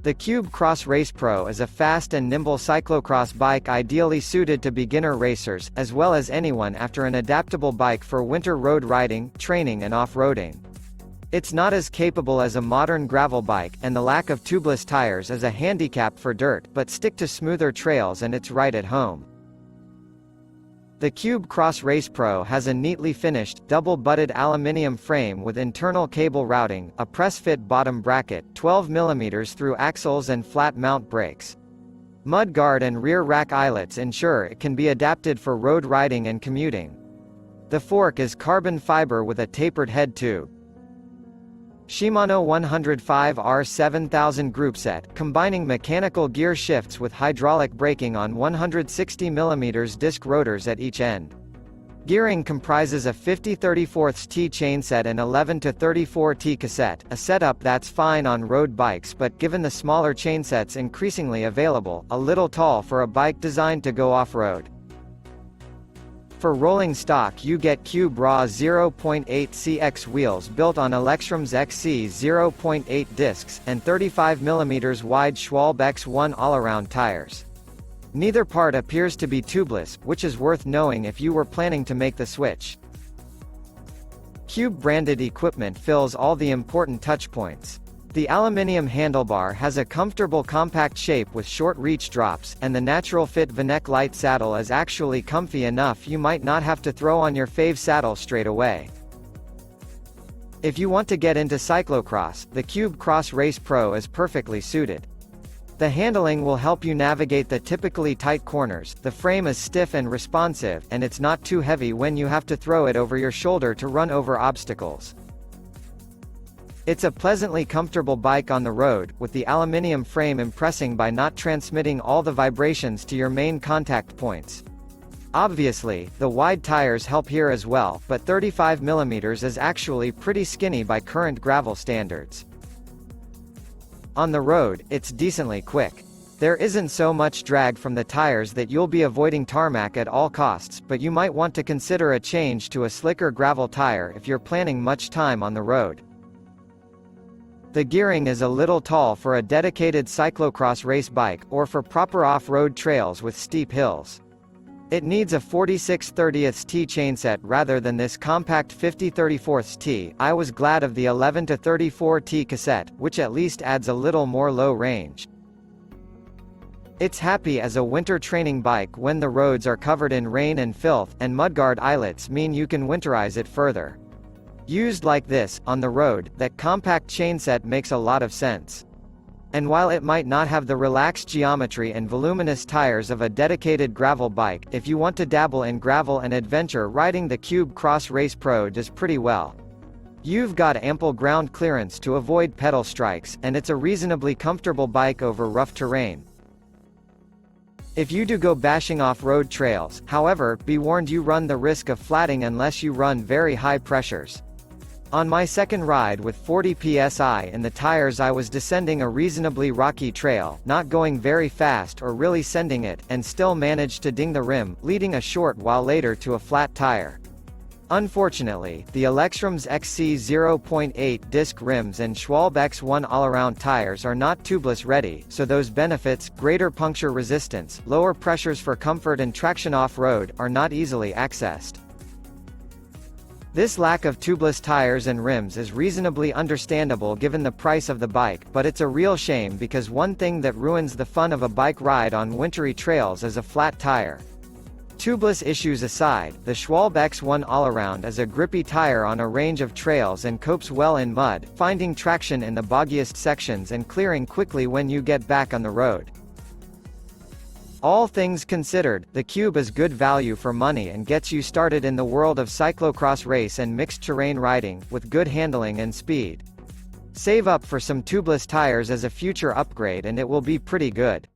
The Cube Cross Race Pro is a fast and nimble cyclocross bike ideally suited to beginner racers, as well as anyone after an adaptable bike for winter road riding, training and off-roading. It's not as capable as a modern gravel bike, and the lack of tubeless tires is a handicap for dirt, but stick to smoother trails and it's right at home. The Cube Cross Race Pro has a neatly finished, double-butted aluminium frame with internal cable routing, a press-fit bottom bracket, 12 mm through axles and flat mount brakes. Mudguard and rear rack eyelets ensure it can be adapted for road riding and commuting. The fork is carbon fiber with a tapered head tube. Shimano 105R 7000 groupset, combining mechanical gear shifts with hydraulic braking on 160 mm disc rotors at each end. Gearing comprises a 50/34T chainset and 11/34T cassette, a setup that's fine on road bikes but, given the smaller chainsets increasingly available, a little tall for a bike designed to go off-road. For rolling stock you get Cube Raw 0.8 CX wheels built on Electrum's XC 0.8 discs, and 35 mm wide Schwalbe X1 all-around tires. Neither part appears to be tubeless, which is worth knowing if you were planning to make the switch. Cube-branded equipment fills all the important touchpoints. The aluminium handlebar has a comfortable compact shape with short reach drops, and the natural fit V-neck light saddle is actually comfy enough you might not have to throw on your fave saddle straight away. If you want to get into cyclocross, the Cube Cross Race Pro is perfectly suited. The handling will help you navigate the typically tight corners, the frame is stiff and responsive, and it's not too heavy when you have to throw it over your shoulder to run over obstacles. It's a pleasantly comfortable bike on the road, with the aluminium frame impressing by not transmitting all the vibrations to your main contact points. Obviously, the wide tires help here as well, but 35 mm is actually pretty skinny by current gravel standards. On the road, it's decently quick. There isn't so much drag from the tires that you'll be avoiding tarmac at all costs, but you might want to consider a change to a slicker gravel tire if you're planning much time on the road. The gearing is a little tall for a dedicated cyclocross race bike, or for proper off-road trails with steep hills. It needs a 46/30T chainset rather than this compact 50/34T. I was glad of the 11/34T cassette, which at least adds a little more low range. It's happy as a winter training bike when the roads are covered in rain and filth, and mudguard eyelets mean you can winterize it further. Used like this, on the road, that compact chainset makes a lot of sense. And while it might not have the relaxed geometry and voluminous tires of a dedicated gravel bike, if you want to dabble in gravel and adventure riding, the Cube Cross Race Pro does pretty well. You've got ample ground clearance to avoid pedal strikes, and it's a reasonably comfortable bike over rough terrain. If you do go bashing off-road trails, however, be warned you run the risk of flatting unless you run very high pressures. On my second ride with 40 psi in the tires I was descending a reasonably rocky trail, not going very fast or really sending it, and still managed to ding the rim, leading a short while later to a flat tire. Unfortunately, the Electrum's XC 0.8 disc rims and Schwalbe X1 all-around tires are not tubeless ready, so those benefits, greater puncture resistance, lower pressures for comfort and traction off-road, are not easily accessed. This lack of tubeless tires and rims is reasonably understandable given the price of the bike, but it's a real shame because one thing that ruins the fun of a bike ride on wintry trails is a flat tire. Tubeless issues aside, the Schwalbe X1 all-around is a grippy tire on a range of trails and copes well in mud, finding traction in the boggiest sections and clearing quickly when you get back on the road. All things considered, the Cube is good value for money and gets you started in the world of cyclocross race and mixed terrain riding, with good handling and speed. Save up for some tubeless tires as a future upgrade and it will be pretty good.